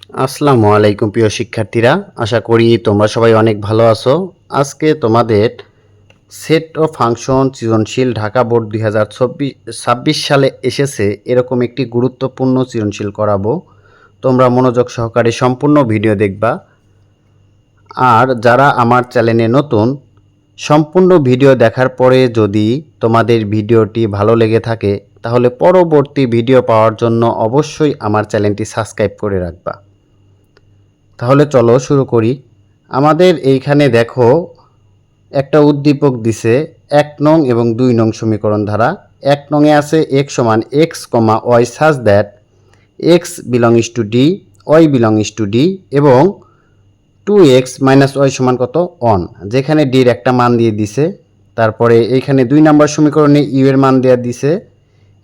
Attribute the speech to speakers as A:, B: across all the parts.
A: আসসালামু আলাইকুম প্রিয় শিক্ষার্থীরা, আশা করি তোমরা সবাই অনেক ভালো আছো। আজকে তোমাদের সেট ও ফাংশন সৃজনশীল ঢাকা বোর্ড 2026 সালে এসেছে এরকম একটি গুরুত্বপূর্ণ সৃজনশীল করাবো। তোমরা মনোযোগ সহকারে সম্পূর্ণ ভিডিও দেখবা। আর যারা আমার চ্যানেলে নতুন, সম্পূর্ণ ভিডিও দেখার পরে যদি তোমাদের ভিডিওটি ভালো লেগে থাকে তাহলে পরবর্তী ভিডিও পাওয়ার জন্য অবশ্যই আমার চ্যানেলটি সাবস্ক্রাইব করে রাখবা। তাহলে চলো শুরু করি। আমাদের এইখানে দেখো একটা উদ্দীপক দিছে 1 নং এবং 2 নং সমীকরণ দ্বারা। 1 নংয়ে আছে x সমান x, y such that x belongs to d, y belongs to d এবং 2x minus y সমান কত 1, যেখানে d এর একটা মান দিয়ে দিছে। তারপরে এইখানে 2 নাম্বার সমীকরণে u এর মান দেওয়া দিছে।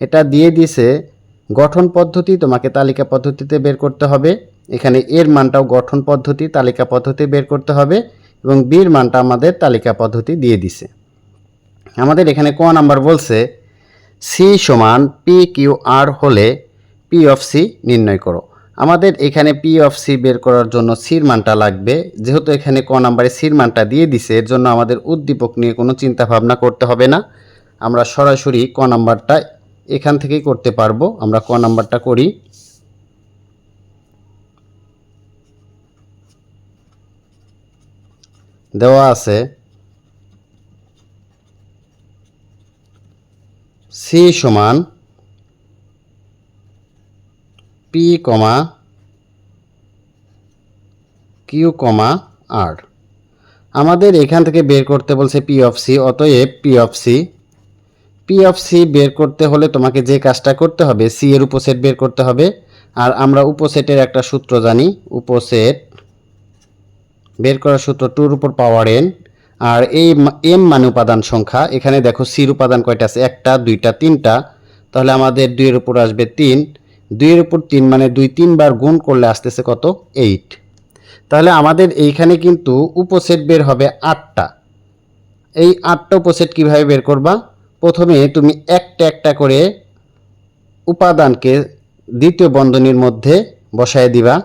A: এটা দিয়ে দিছে গঠন পদ্ধতি তোমাকে তালিকা পদ্ধতিতে বের করতে হবে। এখানে এর মানটাও গঠন পদ্ধতি তালিকা পদ্ধতি বের করতে হবে এবং বির মানটা আমাদের তালিকা পদ্ধতি দিয়ে দিছে। আমাদের এখানে ক নাম্বার বলছে সি সমান পি কিউ আর হলে পি অফ সি নির্ণয় করো। আমাদের এখানে পি অফ সি বের করার জন্য সির মানটা লাগবে। যেহেতু এখানে ক নাম্বারে সির মানটা দিয়ে দিছে, এর জন্য আমাদের উদ্দীপক নিয়ে কোনো চিন্তা ভাবনা করতে হবে না। আমরা সরাসরি ক নাম্বারটা এখান থেকেই করতে পারবো। আমরা ক নাম্বারটা করি। দেওয়া আছে সি সমান পি কমা কিউ কমা আর। আমাদের এখান থেকে বের করতে বলছে পি অফ সি, অতএব পি অফ সি বের করতে হলে তোমাকে যে কাজটা করতে হবে সি এর উপসেট বের করতে হবে। আর আমরা উপসেটের একটা সূত্র জানি, উপসেট বের করার সূত্র 2 এর উপর পাওয়ার n। আর এই m মানে উপাদান সংখ্যা। এখানে দেখো সির উপাদান কয়টা আছে, একটা দুইটা তিনটা, তাহলে আমাদের 2 এর উপর আসবে 3। 2 এর উপর 3 মানে 2 3 বার গুণ করলে আসতেছে কত 8। তাহলে আমাদের এইখানে কিন্তু উপসেট বের হবে 8টা। এই 8টা উপসেট কিভাবে বের করবা? প্রথমে তুমি একটা একটা করে উপাদানকে দ্বিতীয় বন্ধনীর মধ্যে বসায় দিবা।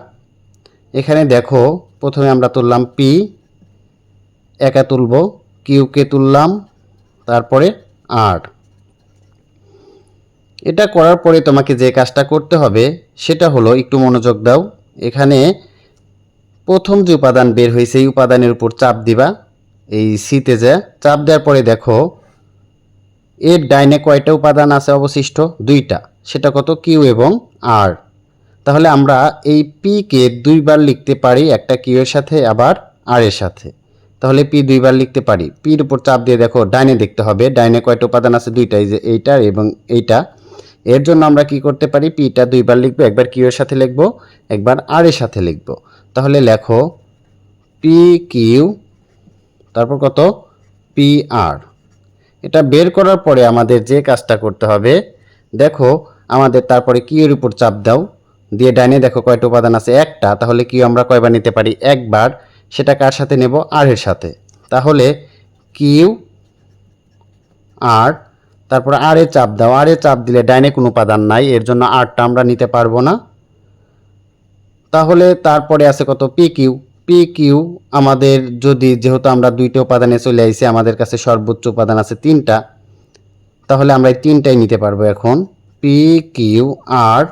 A: এখানে দেখো প্রথমে আমরা তুললাম পি, একা তুলব, কিউকে তুললাম, তারপরে আর। এটা করার পরে তোমাকে যে কাজটা করতে হবে সেটা হলো, একটু মনোযোগ দাও। এখানে প্রথম যে উপাদান বের হয়েছে এই উপাদানের উপর চাপ দিবা, এই সিতে যা চাপ দেওয়ার পরে দেখো এর ডাইনে কয়টা উপাদান আছে অবশিষ্ট, 2টা। সেটা কত কিউ এবং আর। তাহলে আমরা এই পি কে 2বার লিখতে পারি, একটা কিউ এর সাথে আবার আর এর সাথে। তাহলে পি 2বার লিখতে পারি। পির উপর চাপ দিয়ে দেখো ডাইনে দেখতে হবে ডাইনে কয়টা উপাদান আছে, 2টা, এই যে এইটা এবং এইটা। এর জন্য আমরা কি করতে পারি, পিটা 2বার লিখবো, একবার কিউ এর সাথে লিখবো, একবার আর এর সাথে লিখবো। তাহলে লেখো পি কিউ, তারপর কত পি আর। এটা বের করার পরে আমাদের যে কাজটা করতে হবে দেখো, আমাদের তারপরে কিউ এর উপর চাপ দাও, দিয়ে ডাইনে দেখো কয়টা উপাদান আছে, একটা। তাহলে কিউ আমরা কয়বার নিতে পারি, একবার। সেটা কার সাথে নেব, আর এর সাথে। তাহলে কিউ আর, তারপর আর এ চাপ দাও, আর এ চাপ দিলে ডাইনে কোনো উপাদান নাই, এর জন্য আরটা আমরা নিতে পারবো না। তাহলে তারপরে আছে কত পি কিউ। পি কিউ আমাদের যদি, যেহেতু আমরা 2টা উপাদানে চলে আইছি, আমাদের কাছে সর্বোচ্চ উপাদান আছে 3টা, তাহলে আমরা এই 3টাই নিতে পারবো এখন। পি কিউ আর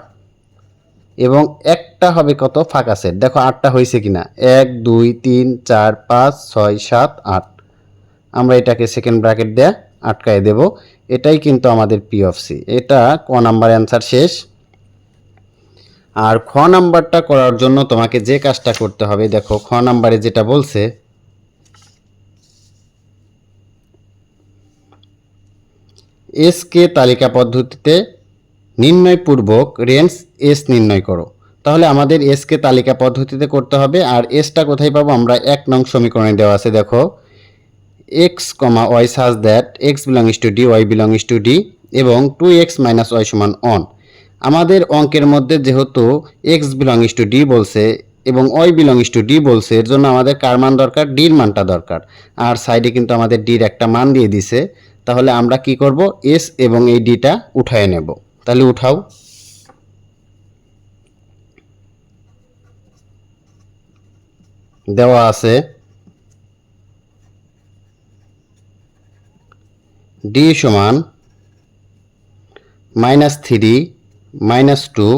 A: এবং একটা হবে কত ফাঁকা সেট। দেখো 8টা হয়েছে কিনা, 1 2 3 4 5 6 7 8। আমরা এটাকে সেকেন্ড ব্র্যাকেট দিয়ে আটকায় দেব। এটাই কিন্তু আমাদের পি অফ সি। এটা ক নাম্বার অ্যান্সার শেষ। আর খ নাম্বারটা করার জন্য তোমাকে যে কাজটা করতে হবে দেখো, খ নাম্বারে যেটা বলছে এস কে তালিকা পদ্ধতিতে নির্ণয়পূর্বক রেঞ্জ এস নির্ণয় করো। তাহলে আমাদের এস কে তালিকা পদ্ধতিতে করতে হবে। আর এসটা কোথায় পাবো, আমরা 1 নং সমীকরণে দেওয়া আছে দেখো, x comma y such that x belongs to D, y belongs to D এবং 2x মাইনাস ওয়াই সমান অন। আমাদের অঙ্কের মধ্যে যেহেতু এক্স বিলংস টু ডি বলছে এবং ওয়াই বিলংস টু ডি বলছে, এর জন্য আমাদের কার মান দরকার, ডির মানটা দরকার। আর সাইডে কিন্তু আমাদের ডির একটা মান দিয়ে দিছে। তাহলে আমরা কি করব, এস এবং এই ডিটা উঠায় নেব। তাহলে উঠাও। দেওয়া আছে ডি সমান -3 -2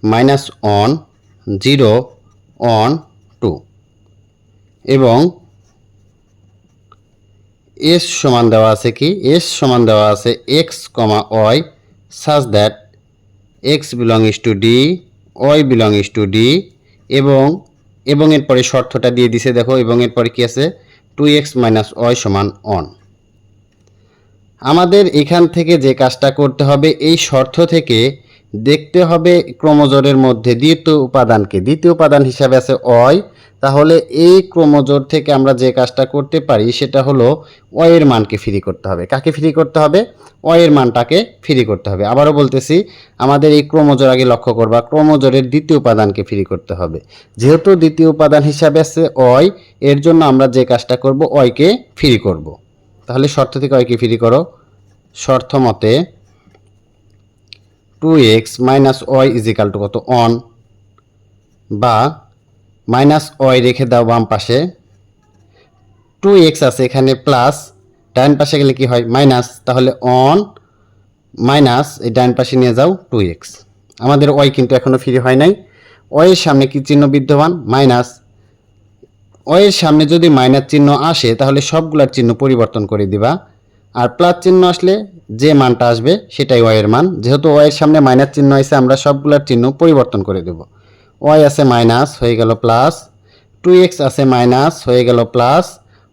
A: -1 0 1 2 এবং এস সমান দেওয়া আছে কি, এস সমান দেওয়া আছে x comma y such that x belongs to D y belongs to D এবং এর পরে শর্তটা দিয়ে দিছে দেখো, এবং এর পরে কি আছে 2x - y সমান 1। আমাদের এখান থেকে যে কাজটা করতে হবে, এই শর্ত থেকে দেখতে হবে ক্রোমোজোরের মধ্যে দ্বিতীয় উপাদান হিসাবে আছে ওয়াই। তাহলে এই ক্রোমোজোর থেকে আমরা যে কাজটা করতে পারি সেটা হলো ওয়াই এর মানকে ফ্রি করতে হবে। কাকে ফ্রি করতে হবে? ওয়াই এর মানটাকে ফ্রি করতে হবে। আবারও বলতেছি, আমাদের এই ক্রোমোজোর আগে লক্ষ্য করবা, ক্রোমোজোরের দ্বিতীয় উপাদানকে ফ্রি করতে হবে। যেহেতু দ্বিতীয় উপাদান হিসাবে আছে ওয়াই, এর জন্য আমরা যে কাজটা করব ওয়াইকে ফ্রি করব। তাহলে শর্ত থেকে ওয়াইকে ফ্রি করো। শর্ত মতে 2x - y = কত 1, বা -y রেখে দাও বাম পাশে, 2x আছে এখানে প্লাস, ডান পাশে গেলে কি হয় মাইনাস, তাহলে 1 মাইনাস এই ডান পাশে নিয়ে যাও 2x। আমাদের y কিন্তু এখনো ফ্রি হয় নাই। y এর সামনে কি চিহ্ন বিদ্যমান? মাইনাস। y এর সামনে যদি মাইনাস চিহ্ন আসে তাহলে সবগুলোর চিহ্ন পরিবর্তন করে দিবা, আর প্লাস চিহ্ন আসলে যে মানটা আসবে সেটাই y এর মান। যেহেতু y এর সামনে মাইনাস চিহ্ন আছে, আমরা সবগুলোর চিহ্ন পরিবর্তন করে দেব। y আছে মাইনাস হয়ে গেল প্লাস, 2x আছে মাইনাস হয়ে গেল প্লাস,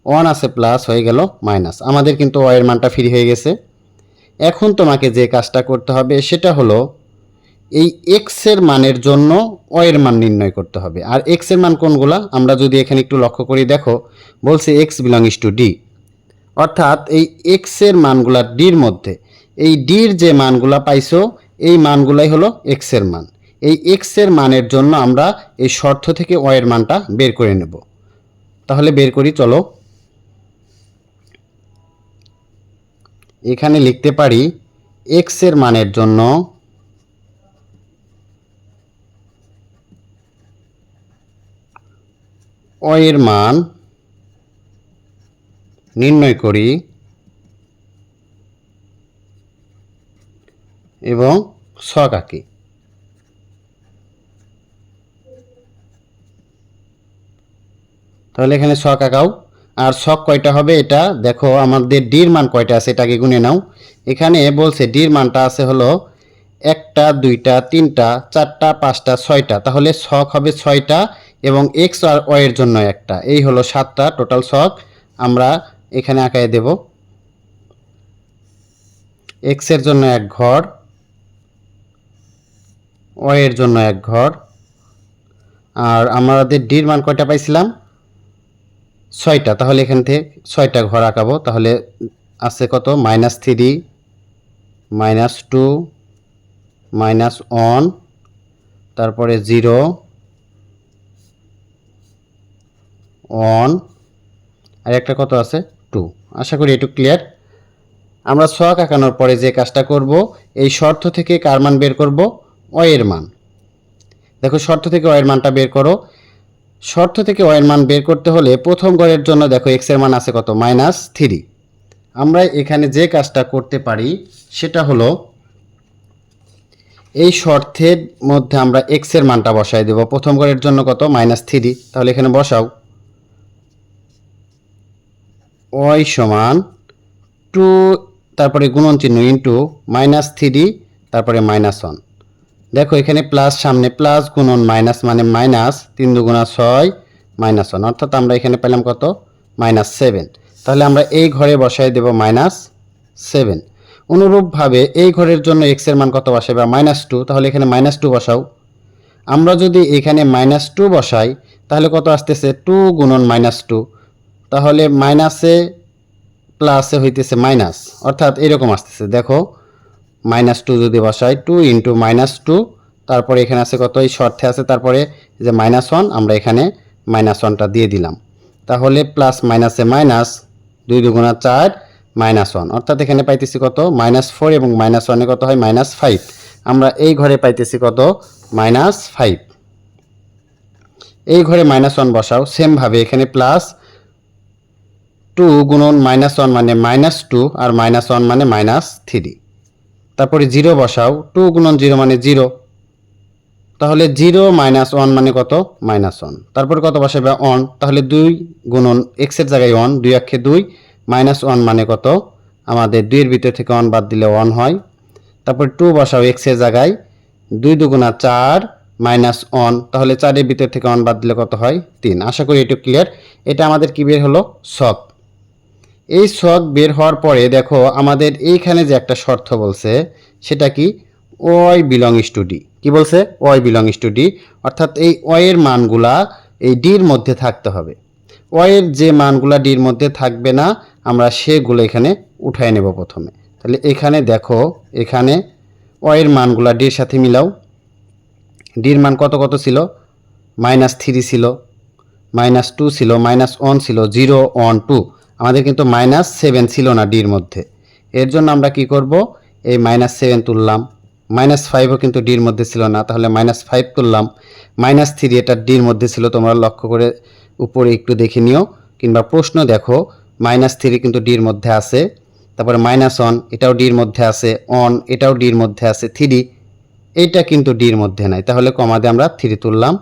A: 1 আছে প্লাস হয়ে গেল মাইনাস। আমাদের কিন্তু y এর মানটা ফ্রি হয়ে গেছে। এখন তোমাকে যে কাজটা করতে হবে সেটা হলো এই x এর মানের জন্য y এর মান নির্ণয় করতে হবে। আর x এর মান কোনগুলা আমরা যদি এখানে একটু লক্ষ্য করি, দেখো বলছে x বিলংস টু d, অর্থাৎ এই x এর মানগুলা ডির মধ্যে, এই ডির যে মানগুলা পাইছো এই মানগুলাই হলো x এর মান। এই x এর মানের জন্য আমরা এই শর্ত থেকে y এর মানটা বের করে নেব। তাহলে বের করি, চলো। এখানে লিখতে পারি x এর মানের জন্য y এর মান নির্ণয় করি এবং ছক আঁকি। তাহলে এখানে ছক আঁকাও। আর ছক কয়টা হবে এটা দেখো, আমাদের ডির মান কয়টা আছে এটাকে গুনে নাও। এখানে বলছে ডির মানটা আছে হলো 1টা 2টা 3টা 4টা 5টা 6টা, তাহলে ছক হবে 6টা এবং x আর y এর জন্য একটা, এই হলো 7টা টোটাল ছক। আমরা এখানে আঁকায় দেব। x এর জন্য এক ঘর, y এর জন্য এক ঘর, আর আমাদের ডির মান কয়টা পাইছিলাম 6টা, তাহলে এখান থেকে 6টা ঘর আঁকাবো। তাহলে আছে কত -3 -2 -1, তারপরে 0 1 আর একটা কত আছে 2। আশা করি একটু ক্লিয়ার। আমরা ছক আঁকানোর পরে যে কাজটা করব, এই শর্ত থেকে কার মান বের করব? y এর মান। দেখো শর্ত থেকে y এর মানটা বের করো। শর্ত থেকে y এর মান বের করতে হলে প্রথম ঘরের জন্য দেখো x এর মান আছে কত -3। আমরা এখানে যে কাজটা করতে পারি সেটা হলো এই শর্তের মধ্যে আমরা x এর মানটা বসাই দেব। প্রথম ঘরের জন্য কত -3, তাহলে এখানে বসাও y সমান 2, তারপরে গুণন চিহ্ন ইনটু -3, তারপরে -1। দেখো এখানে প্লাস, সামনে প্লাস গুণন মাইনাস মানে মাইনাস, 3 দুগুণা 6 -1, অর্থাৎ আমরা এখানে পেলাম কত -7। তাহলে আমরা এই ঘরে বসাই দেব -7। অনুরূপভাবে এই ঘরের জন্য x এর মান কত বসাবে -2, তাহলে এখানে -2 বসাও। আমরা যদি এখানে -2 বসাই তাহলে কত আসতেছে 2 গুণন -2, তাহলে মাইনাসে প্লাসে হইতেছে মাইনাস, অর্থাৎ এরকম আসতেছে। দেখো -2 যদি বসাই 2 ইন্টু -2, তারপরে এখানে আছে কত এই শর্তে আছে, তারপরে যে -1 আমরা এখানে -1টা দিয়ে দিলাম। তাহলে প্লাস মাইনাসে মাইনাস, 2 দুগুণা 4 -1, অর্থাৎ এখানে পাইতেছি কত -4 এবং -1 কত হয় -5। আমরা এই ঘরে পাইতেছি কত -5। এই ঘরে -1 বসাও, সেমভাবে এখানে +2 গুণন -1 মানে -2 আর -1 মানে -3। তারপরে 0 বসাও, 2 গুণন 0 মানে 0, তাহলে 0 -1 মানে কত? -1। তারপরে কত বসাবে? 1, তাহলে 2 গুণন x এর জায়গায় 1, 2 একে 2, -1 মানে কত? আমাদের 2 এর ভিতর থেকে 1 বাদ দিলে 1 হয়। তারপর 2 বসাও x এর জায়গায়, 2 দুগুণা 4 -1, তাহলে 4 এর ভিতর থেকে 1 বাদ দিলে কত হয়? 3। আশা করি এটা ক্লিয়ার। এটা আমাদের কি বের হলো? ছক। এই ছক বের হওয়ার পরে দেখো আমাদের এইখানে যে একটা শর্ত বলছে সেটা কি? y belongs to d। কি বলছে? y বিলংস টু d, অর্থাৎ এই y এর মানগুলা এই d এর মধ্যে থাকতে হবে। y এর যে মানগুলা d এর মধ্যে থাকবে না আমরা সেগুলো এখানে উঠায় নেব প্রথমে। তাহলে এখানে দেখো, এখানে y এর মানগুলা d এর সাথে মিলাও। d এর মান কত কত ছিল? -3 ছিল, -2 ছিল, -1 ছিল, 0 1 2। আমাদের কিন্তু -7 ছিল না d এর মধ্যে। এর জন্য আমরা কি করব? এই -7 তুললাম। -5ও কিন্তু d এর মধ্যে ছিল না, তাহলে -5 তুললাম। -3 এটা d এর মধ্যে ছিল, তোমরা লক্ষ্য করে উপরে একটু দেখে নিও, কিংবা প্রশ্ন দেখো, -3 কিন্তু d এর মধ্যে আছে। তারপরে -1 এটাও d এর মধ্যে আছে, 1 এটাও d এর মধ্যে আছে, 3 এইটা কিন্তু d এর মধ্যে নাই, তাহলে কমা দিয়ে আমরা 3 তুললাম।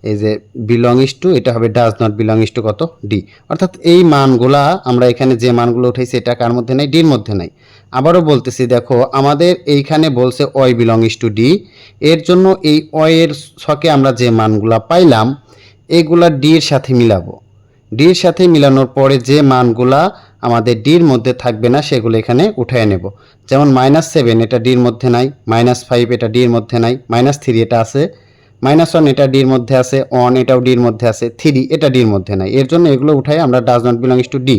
A: এই যে বিলংস টু, এটা হবে ডাজ নট বিলংস টু কত? d। অর্থাৎ এই মানগুলা আমরা এখানে যে মানগুলো উঠাইছি এটা কার মধ্যে নাই? d এর মধ্যে নাই। আবারও বলতেছি, দেখো আমাদের এইখানে বলছে y বিলংস টু d, এর জন্য এই y এর ছকে আমরা যে মানগুলা পাইলাম এগুলা d এর সাথে মিলাবো। d এর সাথে মিলানোর পরে যে মানগুলা আমাদের d এর মধ্যে থাকবে না সেগুলো এখানে উঠায় নেব। যেমন -7 এটা d এর মধ্যে নাই, -5 এটা d এর মধ্যে নাই, -3 এটা আছে, -1 এটা d এর মধ্যে আছে, 1 এটাও d এর মধ্যে আছে, 3 এটা d এর মধ্যে নাই। এর জন্য এগুলো উঠাই আমরা does not belongs to d।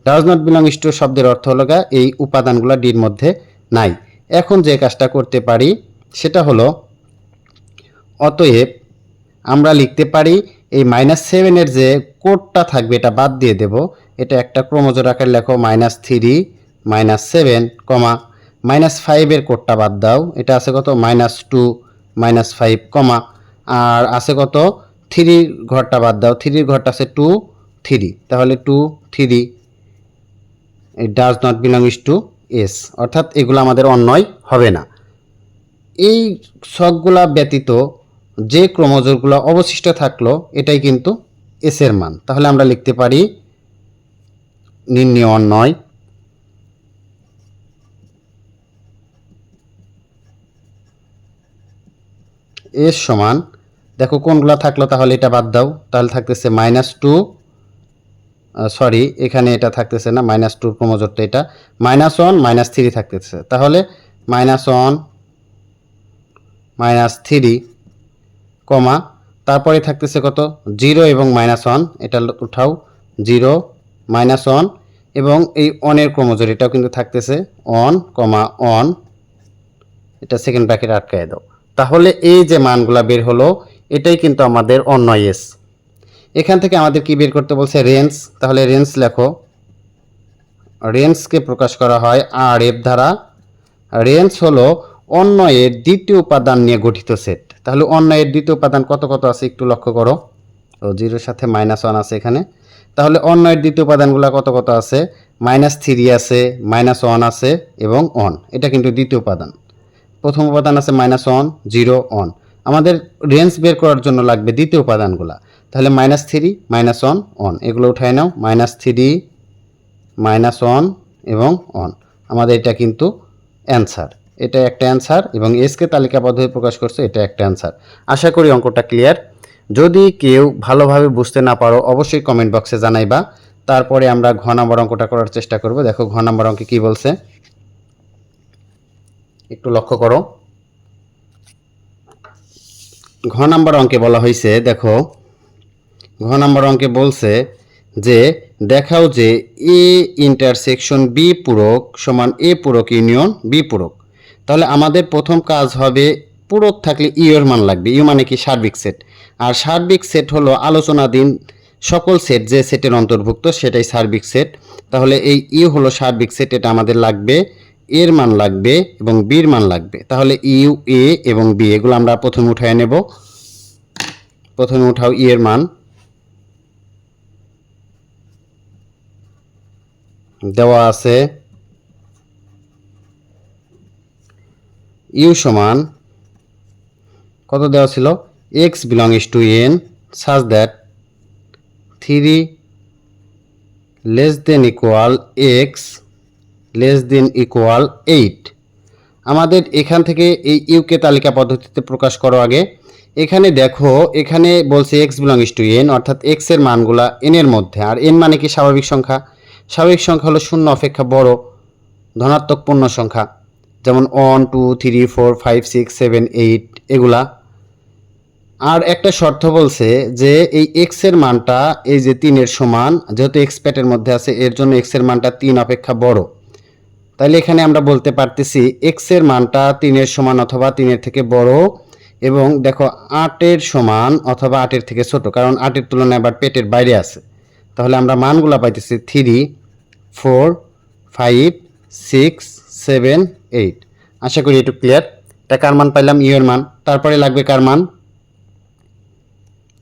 A: Does not belongs to শব্দের অর্থ হলো এই উপাদানগুলো d এর মধ্যে নাই। এখন যে কাজটা করতে পারি সেটা হলো, অতএব আমরা লিখতে পারি এই -7 এর যে কোডটা থাকবে এটা বাদ দিয়ে দেব। এটা একটা ক্রমজোর আকারে লেখো, -3 -7, -5 এর কোডটা বাদ দাও, এটা আছে কত? -2 -5, আর আছে কত? 3 ঘরটা বাদ দাও, 3 ঘরটা আছে 2 3, তাহলে 2 3 does not belongs to S, অর্থাৎ এগুলো আমাদের অন্যয় হবে না। এই ছকগুলা ব্যতীত যে ক্রমজোরগুলো অবশিষ্ট থাকলো এটাই কিন্তু এস এর মান। তাহলে আমরা লিখতে পারি নির্ণয় অন্যয় এস সমান, দেখো কোনগুলা থাকলো, তাহলে এটা বাদ দাও, তাহলে থাকতেছে -2, সরি এখানে এটা থাকতেছে না, -2 ক্রমজোর তো এটা, -1 -3 থাকতেছে, তাহলে -1 -3, তারপরে থাকতেছে কত? 0 এবং -1, এটা উঠাও, 0 -1 এবং এই অনের ক্রমজোর এটাও কিন্তু থাকতেছে 1, 1, এটা সেকেন্ড ব্র্যাকেট আটকায় দাও। তাহলে এই যে মানগুলা বের হলো এটাই কিন্তু আমাদের অন্যয় এস। এখান থেকে আমাদের কি বের করতে বলছে? রেঞ্জ। তাহলে রেঞ্জ লেখো, রেঞ্জকে প্রকাশ করা হয় আর এফ দ্বারা। রেঞ্জ হলো অন্যয়ের দ্বিতীয় উপাদান নিয়ে গঠিত সেট। তাহলে অন্যয়ের দ্বিতীয় উপাদান কত কত আছে একটু লক্ষ্য করো, তো 0-র সাথে -1 আছে এখানে। তাহলে অন্যয়ের দ্বিতীয় উপাদানগুলো কত কত আছে? -3 আছে, -1 আছে এবং 1, এটা কিন্তু দ্বিতীয় উপাদান। প্রথম উপাদান আছে -1 0 1। আমাদের রেঞ্জ বের করার জন্য লাগবে দ্বিতীয় উপাদানগুলো। তাহলে -3 -1 1 এগুলো উঠায় নাও, -3 -1 এবং 1। আমাদের এটা কিন্তু অ্যান্সার, এটা একটা অ্যান্সার এবং এসকে তালিকাবদ্ধ হয়ে প্রকাশ করছে, এটা একটা অ্যান্সার। আশা করি অঙ্কটা ক্লিয়ার। যদি কেউ ভালোভাবে বুঝতে না পারো অবশ্যই কমেন্ট বক্সে জানাইবা, তারপরে আমরা ঘ নম্বর অঙ্কটা করার চেষ্টা করব। দেখো ঘ নম্বর অঙ্কে কি বলছে একটু লক্ষ্য করো। ঘ নম্বর অঙ্কে বলা হয়েছে, দেখো ঘ নম্বর অঙ্কে বলছে যে দেখাও যে এ ইন্টারসেকশন বি পূরক সমান এ পূরক ইউনিয়ন বি পূরক। তাহলে আমাদের প্রথম কাজ হবে পূরক থাকলে ইউ এর মান লাগবে। ইউ মানে কি? সার্বিক সেট। আর সার্বিক সেট হলো আলোচনাধীন সকল সেট যে সেটের অন্তর্ভুক্ত সেটাই সার্বিক সেট। তাহলে এই ইউ হলো সার্বিক সেট, এটা আমাদের লাগবে, এর মান লাগবে এবং বির মান লাগবে। তাহলে ইউ এ এবং বি এগুলো আমরা প্রথমে উঠায় নেব। প্রথমে উঠাও ই এর মান, দেওয়া আছে ইউ সমান কত দেওয়া ছিল, x belongs two N such that 3 less than equal x less than equal 8। আমাদের এখান থেকে এই ইউকে তালিকা পদ্ধতিতে প্রকাশ করো আগে। এখানে দেখো, এখানে বলছে এক্স বিলংস টু এন, অর্থাৎ এক্স এর মানগুলা এন এর মধ্যে। আর এন মানে কি স্বাভাবিক সংখ্যা, স্বাভাবিক সংখ্যা হলো শূন্য অপেক্ষা বড় ধনাত্মক পূর্ণ সংখ্যা, যেমন 1 2 3 4 5 6 7 8 এগুলা। আর একটা শর্ত বলছে যে এই এক্স এর মানটা এই যে 3 এর সমান, যেহেতু এক্স প্যাটের মধ্যে আছে এর জন্য এক্স এর মানটা 3 অপেক্ষা বড়। তাহলে এখানে আমরা বলতে পারতেছি এক্স এর মানটা 3 এর সমান অথবা 3 এর থেকে বড়, এবং দেখো 8 এর সমান অথবা 8 এর থেকে ছোট, কারণ 8 এর তুলনায় আবার পেটের বাইরে আছে। তাহলে আমরা মানগুলা পাইতেছি 3 4 5 6 7 8। আশা করি একটু ক্লিয়ার। এটা কার মান পাইলাম, ইউ এর মান। তারপরে লাগবে কার মান,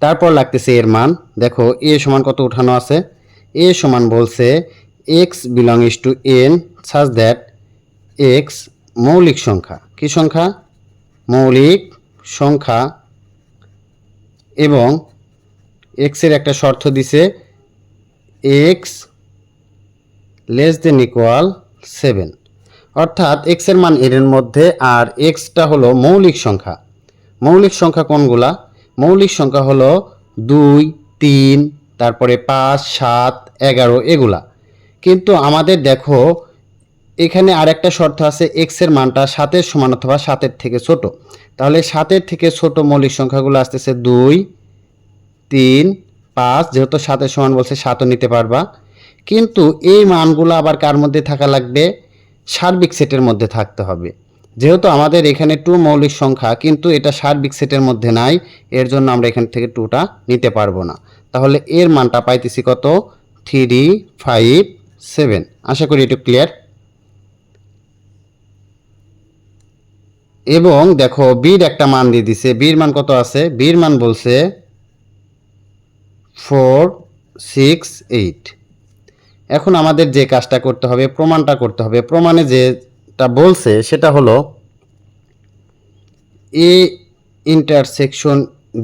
A: তারপর লাগতেছে এর মান। দেখো এ সমান কত উঠানো আছে, এ সমান বলছে এক্স বিলংস টু এন সাজ দ্যাট এক্স মৌলিক সংখ্যা, কি সংখ্যা, মৌলিক সংখ্যা, এবং এক্স এর একটা শর্ত দিছে এক্স লেস দেন ইকুয়াল 7, অর্থাৎ এক্স এর মান এর মধ্যে আর এক্সটা হলো মৌলিক সংখ্যা। মৌলিক সংখ্যা কোনগুলা, মৌলিক সংখ্যা হলো 2 3 তারপরে 5 7 11 এগুলা। কিন্তু আমাদের দেখো এখানে আরেকটা শর্ত আছে, এক্স এর মানটা 7 এর সমান অথবা 7 এর থেকে ছোট। তাহলে 7 এর থেকে ছোট মৌলিক সংখ্যাগুলো আসতেছে 2 3 5, যেহেতু 7 এর সমান বলছে 7ও নিতে পারবা। কিন্তু এই মানগুলো আবার কার মধ্যে থাকা লাগবে, সার্বিক সেটের মধ্যে থাকতে হবে। যেহেতু আমাদের এখানে 2 মৌলিক সংখ্যা, কিন্তু এটা সার্বিক সেটের মধ্যে নাই, এর জন্য আমরা এখান থেকে 2টা নিতে পারবো না। তাহলে এর মানটা পাইতেছি কত, 3 5 7। আশা করি একটু ক্লিয়ার। এবং দেখো বির একটা মান দিয়ে দিছে, বির মান কত আছে, বির মান বলছে 4 6 8। এখন আমাদের যে কাজটা করতে হবে, প্রমাণটা করতে হবে। প্রমাণে যেটা বলছে সেটা হলো এ ইন্টারসেকশন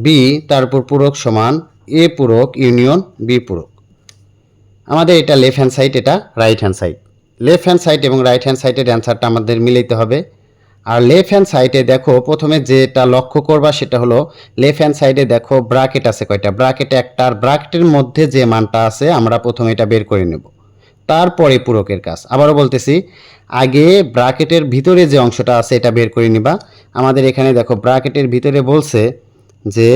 A: বি তারপর পূরক সমান এ পূরক ইউনিয়ন বি পূরক। আমাদের এটা লেফট হ্যান্ড সাইড, এটা right hand side. Left hand side এবং রাইট হ্যান্ড সাইডের অ্যান্সারটা আমাদের মিলাইতে হবে। আর লেফট হ্যান্ড সাইডে দেখো প্রথমে যেটা লক্ষ্য করবা সেটা হলো লেফট হ্যান্ড সাইডে দেখো ব্র্যাকেট আছে কয়টা, ব্র্যাকেটে একটা, আর ব্র্যাকেটের মধ্যে যে মানটা আছে আমরা প্রথমে এটা বের করে নেব, তারপরে পূরকের কাজ। আবারও বলতেছি, আগে ব্র্যাকেটের ভিতরে যে অংশটা আছে এটা বের করে নিবা। আমাদের এখানে দেখো ব্র্যাকেটের ভিতরে বলছে যে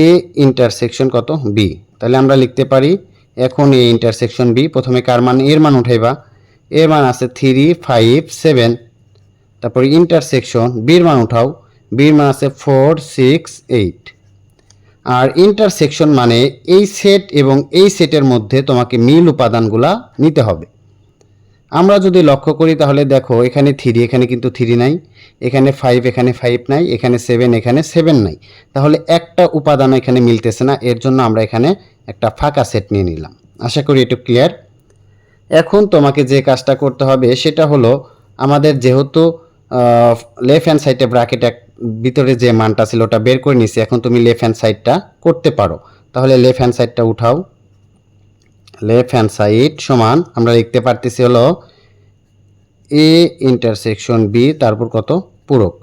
A: এ ইন্টারসেকশন কত বি, তাহলে আমরা লিখতে পারি এখন এ ইন্টারসেকশন বি। প্রথমে কার মান, এর মান উঠাইবা, এর মান আছে 3 5 7, তারপরে ইন্টারসেকশন বির মান উঠাও, বির মান আছে 4 6 8। আর ইন্টারসেকশন মানে এই সেট এবং এই সেটের মধ্যে তোমাকে মিল উপাদানগুলা নিতে হবে। আমরা যদি লক্ষ্য করি তাহলে দেখো এখানে 3, এখানে কিন্তু 3 নাই, এখানে 5, এখানে 5 নাই, এখানে 7, এখানে 7 নাই। তাহলে একটা উপাদান এখানে মিলতেছে না, এর জন্য আমরা এখানে একটা ফাঁকা সেট নিয়ে নিলাম। আশা করি একটু ক্লিয়ার। এখন তোমাকে যে কাজটা করতে হবে সেটা হলো, আমাদের যেহেতু লেফট হ্যান্ড সাইডে ব্র্যাকেট ভিতরে যে মানটা ছিল ওটা বের করে নিছি, এখন তুমি লেফট হ্যান্ড সাইডটা করতে পারো। তাহলে লেফট হ্যান্ড সাইডটা উঠাও, লেফট হ্যান্ড সাইড সমান আমরা লিখতে পারতেছি হলো এ ইন্টারসেকশন বি তারপর কত, পূরক।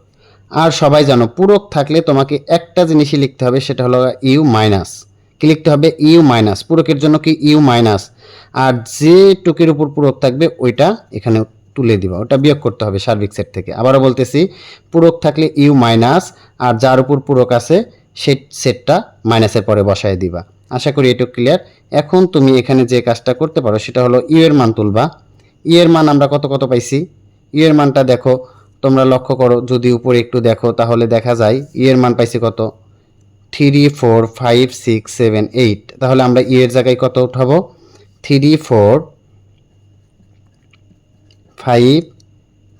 A: আর সবাই জানো পূরক থাকলে তোমাকে একটা জিনিসই লিখতে হবে, সেটা হলো ইউ মাইনাস। কি লিখতে হবে, ইউ মাইনাস। পূরকের জন্য কি ইউ মাইনাস, আর যে টুকের উপর পূরক থাকবে ওইটা এখানে তুলে দিবা, ওটা বিয়োগ করতে হবে সার্বিক সেট থেকে। আবারও বলতেছি, পূরক থাকলে ইউ মাইনাস, আর যার উপর পূরক আছে সেই সেটটা মাইনাসের পরে বসায় দিবা। আশা করি এটুকু ক্লিয়ার। এখন তুমি এখানে যে কাজটা করতে পারো সেটা হলো ইউ এর মান তুলবা। ইউ এর মান আমরা কত কত পাইছি, ইউ এর মানটা দেখো তোমরা লক্ষ্য করো, যদি উপরে একটু দেখো তাহলে দেখা যায় ইউ এর মান পাইছি কত, 3 4 5 6 7 8। তাহলে আমরা ইউ এর জায়গায় কত উঠাবো, 3 4 5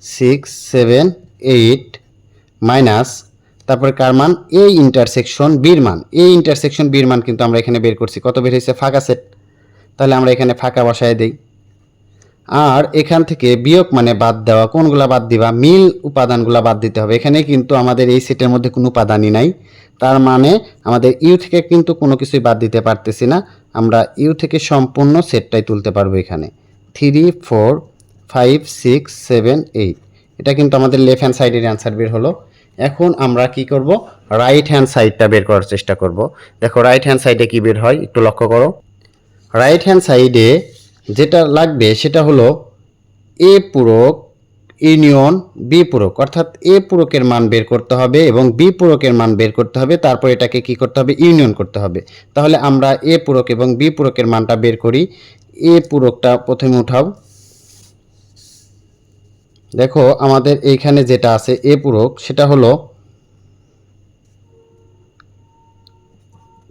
A: 6 7 8 মাইনাস তারপরে কার মান এ ইন্টারসেকশন বির মান, এ ইন্টারসেকশন বির মান কিন্তু আমরা এখানে বের করছি, কত বের হয়েছে ফাঁকা সেট, তাহলে আমরা এখানে ফাঁকা বসায় দেই। আর এখান থেকে বিয়োগ মানে বাদ দেওয়া, কোনগুলা বাদ দিবা, মিল উপাদানগুলা বাদ দিতে হবে। এখানে কিন্তু আমাদের এই সেটের মধ্যে কোনো উপাদানই নাই, তার মানে আমাদের ইউ থেকে কিন্তু কোনো কিছুই বাদ দিতে পারতেছি না, আমরা ইউ থেকে সম্পূর্ণ সেটটাই তুলতে পারবো। এখানে 3 4 5 6 7 8, এটা কিন্তু আমাদের লেফট হ্যান্ড সাইডের অ্যান্সার বের হলো। এখন আমরা কি করব, রাইট হ্যান্ড সাইডটা বের করার চেষ্টা করব। দেখো রাইট হ্যান্ড সাইডে কি বের হয় একটু লক্ষ্য করো। রাইট হ্যান্ড সাইডে যেটা লাগবে সেটা হলো এ পূরক ইউনিয়ন বি পূরক, অর্থাৎ এ পূরকের মান বের করতে হবে এবং বি পূরকের মান বের করতে হবে, তারপর এটাকে কি করতে হবে, ইউনিয়ন করতে হবে। তাহলে আমরা এ পূরক এবং বি পূরকের মানটা বের করি। এ পূরকটা প্রথমে উঠাও। দেখো আমাদের এইখানে যেটা আছে এ পূরক, সেটা হলো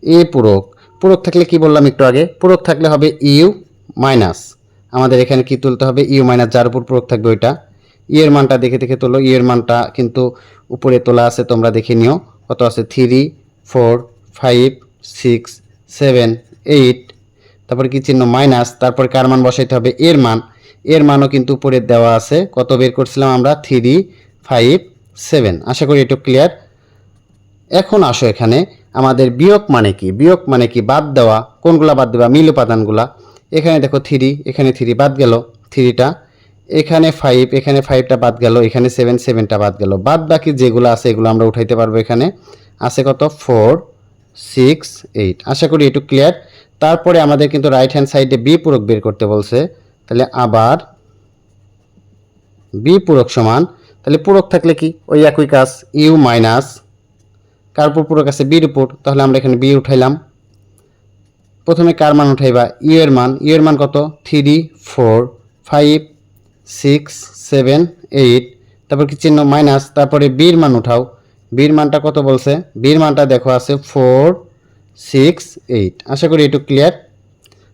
A: এ পূরক। পূরক থাকলে কি বললাম একটু আগে, পূরক থাকলে হবে ইউ মাইনাস, আমাদের এখানে কি তুলতে হবে, ইউ মাইনাস, যার উপর পূরক থাকবে ওইটা। ই এর মানটা দেখে দেখে তোলো, ই এর মানটা কিন্তু উপরে তোলা আছে, তোমরা দেখে নিও কত আছে, 3 4 5 6 7 8, তারপরে কি চিহ্ন মাইনাস, তারপরে কার মান বসাইতে হবে, এর মান, এর মানও কিন্তু উপরে দেওয়া আছে, কত বের করছিলাম আমরা, 3 5 7। আশা করি একটু ক্লিয়ার। এখন আসো এখানে আমাদের বিয়োগ মানে কি, বিয়োগ মানে কি বাদ দেওয়া, কোনগুলা বাদ দেওয়া, মিল উপাদানগুলা। এখানে দেখো 3, এখানে 3 বাদ গেল 3টা, এখানে 5, এখানে 5টা বাদ গেল, এখানে 7, 7টা বাদ গেল, বাদ বাকি যেগুলো আছে এগুলো আমরা উঠাইতে পারবো। এখানে আছে কত, 4 6 8। আশা করি একটু ক্লিয়ার। তারপরে আমাদের কিন্তু রাইট হ্যান্ড সাইডে বি পূরক বের করতে বলছে, তাহলে আবার বি পূরক সমান, তাহলে পূরক থাকলে কি ওই একই কাজ, ইউ মাইনাস, কার উপর পূরক আছে, বির উপর, তাহলে আমরা এখানে বি উঠাইলাম। প্রথমে কার মান উঠাইবা, ইউ এর মান, ইউ এর মান কত, 3 4 5 6 7 8, তারপর কি চিহ্ন মাইনাস, তারপরে বির মান উঠাও, বির মানটা কত বলছে, বির মানটা দেখো আছে 4 6 8। আশা করি একটু ক্লিয়ার।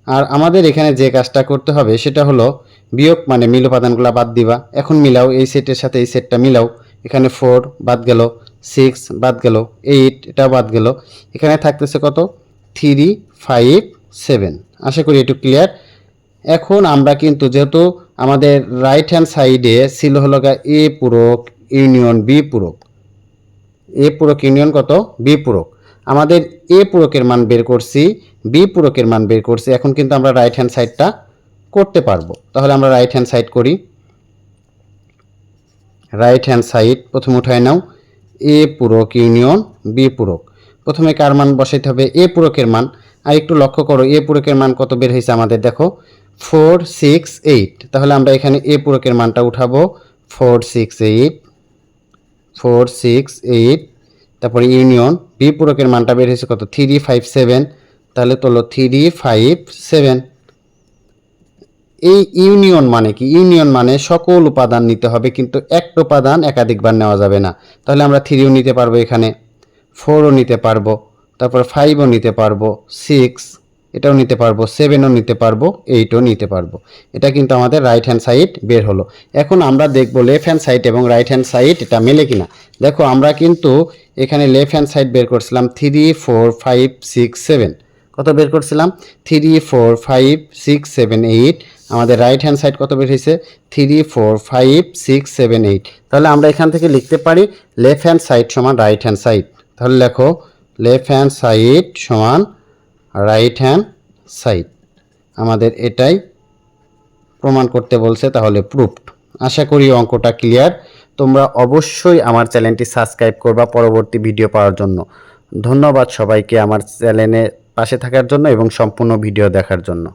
A: আর আমাদের এখানে যে কাজটা করতে হবে সেটা হলো বিয়োগ মানে মিল উপাদানগুলো বাদ দিবা। এখন মিলাও, এই সেটের সাথে এই সেটটা মিলাও, এখানে 4 বাদ গেল, 6 বাদ গেল, 8 এটাও বাদ গেল, এখানে থাকতেছে কত, 3 5 7। আশা করি একটু ক্লিয়ার। এখন আমরা কিন্তু যেহেতু আমাদের রাইট হ্যান্ড সাইডে ছিল হলো এ পূরক ইউনিয়ন বি পূরক, এ পূরক ইউনিয়ন কত, বি পূরক, আমাদের এ পূরকের মান বের করছি, বি পূরকের মান বের করছি, এখন কিন্তু আমরা রাইট হ্যান্ড সাইডটা করতে পারবো। তাহলে আমরা রাইট হ্যান্ড সাইড করি। রাইট হ্যান্ড সাইড প্রথমে উঠায় নাও, এ পূরক ইউনিয়ন বি পূরক, প্রথমে কার মান বসাইতে হবে, এ পূরকের মান। আর একটু লক্ষ্য করো এ পূরকের মান কত বের হয়েছে আমাদের, দেখো 4 6 8, তাহলে আমরা এখানে এ পূরকের মানটা উঠাবো 4 6 8 4 6 8, তারপরে ইউনিয়ন বি পূরকের মানটা বের হয়েছে কত, 3 5 7, তাহলে তোলো 3 5 7। এই ইউনিয়ন মানে কি, ইউনিয়ন মানে সকল উপাদান নিতে হবে, কিন্তু একটা উপাদান একাধিকবার নেওয়া যাবে না। তাহলে আমরা 3ও নিতে পারবো, এখানে 4ও নিতে পারবো, তারপর 5ও নিতে পারবো, 6 এটাও নিতে পারবো, 7ও নিতে পারবো, 8ও নিতে পারবো। এটা কিন্তু আমাদের রাইট হ্যান্ড সাইড বের হলো। এখন আমরা দেখবো লেফট হ্যান্ড সাইড এবং রাইট হ্যান্ড সাইড এটা মেলে কিনা। দেখো আমরা কিন্তু এখানে লেফট হ্যান্ড সাইড বের করছিলাম 3 4 5 6 7, কত বের করছিলাম, 3 4 5 6 7 8, আমাদের রাইট হ্যান্ড সাইড কত বের হয়েছে, 3 4 5 6 7 8। তাহলে আমরা এখান থেকে লিখতে পারি লেফট হ্যান্ড সাইড সমান রাইট হ্যান্ড সাইড। তাহলে লেখো লেফট হ্যান্ড সাইড সমান রাইট হ্যান্ড সাইড, আমাদের এটাই প্রমাণ করতে বলছে, তাহলে প্রুফড। আশা করি অঙ্কটা ক্লিয়ার। তোমরা অবশ্যই আমার চ্যানেলটি সাবস্ক্রাইব করবা পরবর্তী ভিডিও পাওয়ার জন্য। ধন্যবাদ সবাইকে আমার চ্যানেলে পাশে থাকার জন্য এবং সম্পূর্ণ ভিডিও দেখার জন্য।